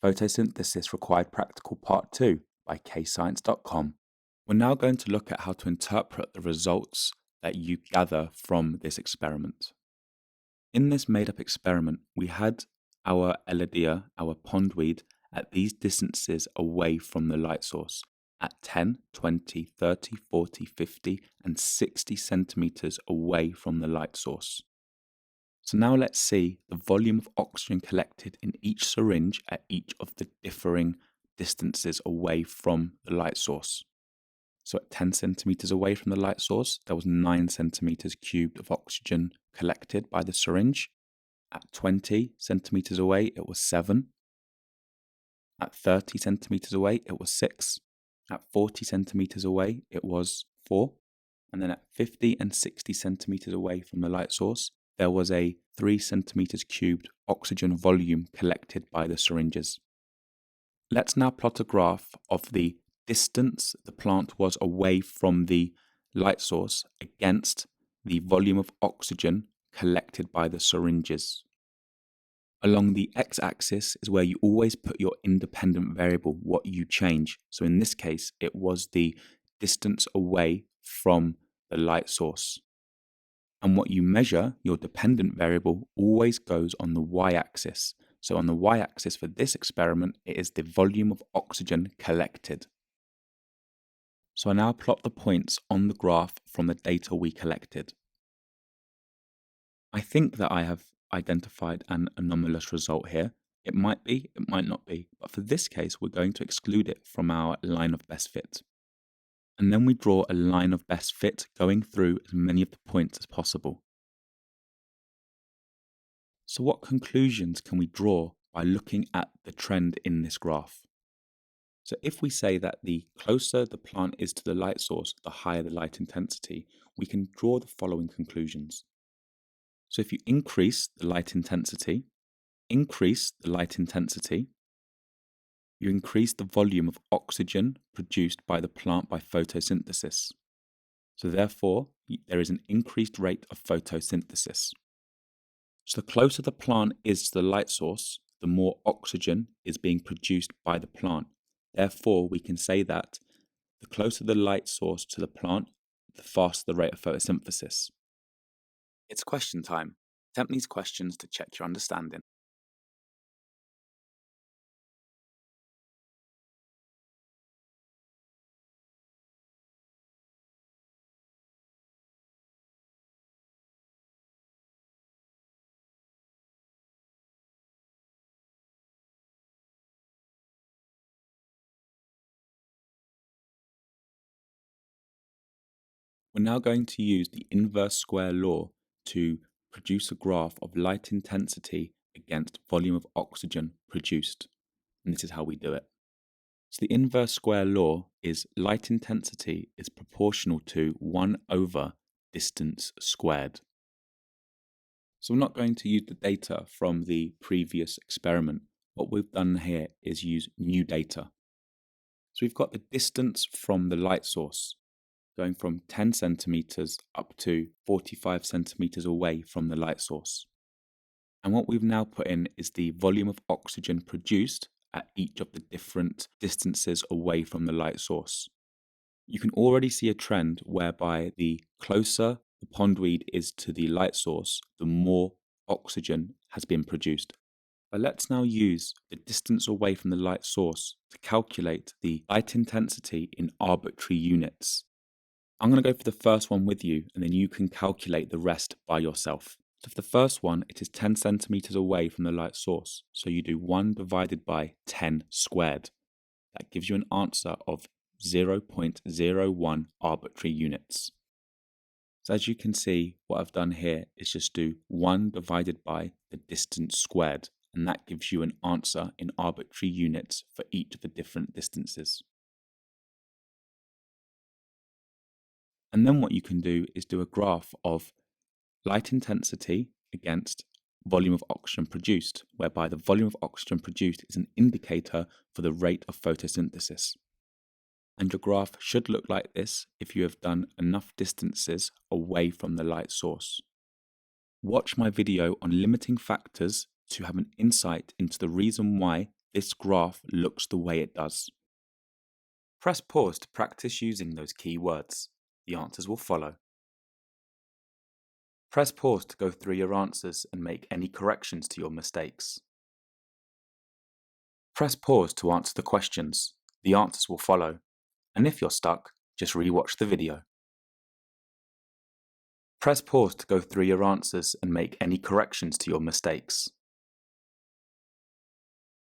Photosynthesis Required Practical Part 2 by KayScience.com. We're now going to look at how to interpret the results that you gather from this experiment. In this made-up experiment, we had our Eladia, our pondweed, at these distances away from the light source, at 10, 20, 30, 40, 50, and 60 centimeters away from the light source. So now let's see the volume of oxygen collected in each syringe at each of the differing distances away from the light source. So at 10 centimeters away from the light source, there was 9 centimeters cubed of oxygen collected by the syringe. At 20 centimeters away, it was 7. At 30 centimeters away, it was 6. At 40 centimeters away, it was 4. And then at 50 and 60 centimeters away from the light source, there was a 3 centimeters cubed oxygen volume collected by the syringes. Let's now plot a graph of the distance the plant was away from the light source against the volume of oxygen collected by the syringes. Along the x-axis is where you always put your independent variable, what you change. So in this case, it was the distance away from the light source. And what you measure, your dependent variable, always goes on the y-axis. So on the y-axis for this experiment, it is the volume of oxygen collected. So I now plot the points on the graph from the data we collected. I think that I have identified an anomalous result here. It might be, it might not be, but for this case, we're going to exclude it from our line of best fit. And then we draw a line of best fit going through as many of the points as possible. So what conclusions can we draw by looking at the trend in this graph? So if we say that the closer the plant is to the light source, the higher the light intensity, we can draw the following conclusions. So if you increase the light intensity, you increase the volume of oxygen produced by the plant by photosynthesis. So therefore, there is an increased rate of photosynthesis. So the closer the plant is to the light source, the more oxygen is being produced by the plant. Therefore, we can say that the closer the light source to the plant, the faster the rate of photosynthesis. It's question time. Attempt these questions to check your understanding. We're now going to use the inverse square law to produce a graph of light intensity against volume of oxygen produced. And this is how we do it. So the inverse square law is light intensity is proportional to 1 over distance squared. So we're not going to use the data from the previous experiment. What we've done here is use new data. So we've got the distance from the light source, going from 10 centimeters up to 45 centimeters away from the light source. And what we've now put in is the volume of oxygen produced at each of the different distances away from the light source. You can already see a trend whereby the closer the pondweed is to the light source, the more oxygen has been produced. But let's now use the distance away from the light source to calculate the light intensity in arbitrary units. I'm going to go for the first one with you, and then you can calculate the rest by yourself. So for the first one, it is 10 centimeters away from the light source. So you do 1 divided by 10 squared. That gives you an answer of 0.01 arbitrary units. So as you can see, what I've done here is just do 1 divided by the distance squared, and that gives you an answer in arbitrary units for each of the different distances. And then what you can do is do a graph of light intensity against volume of oxygen produced, whereby the volume of oxygen produced is an indicator for the rate of photosynthesis. And your graph should look like this if you have done enough distances away from the light source. Watch my video on limiting factors to have an insight into the reason why this graph looks the way it does. Press pause to practice using those key words. The answers will follow. Press pause to go through your answers and make any corrections to your mistakes. Press pause to answer the questions. The answers will follow. And if you're stuck, just re-watch the video. Press pause to go through your answers and make any corrections to your mistakes.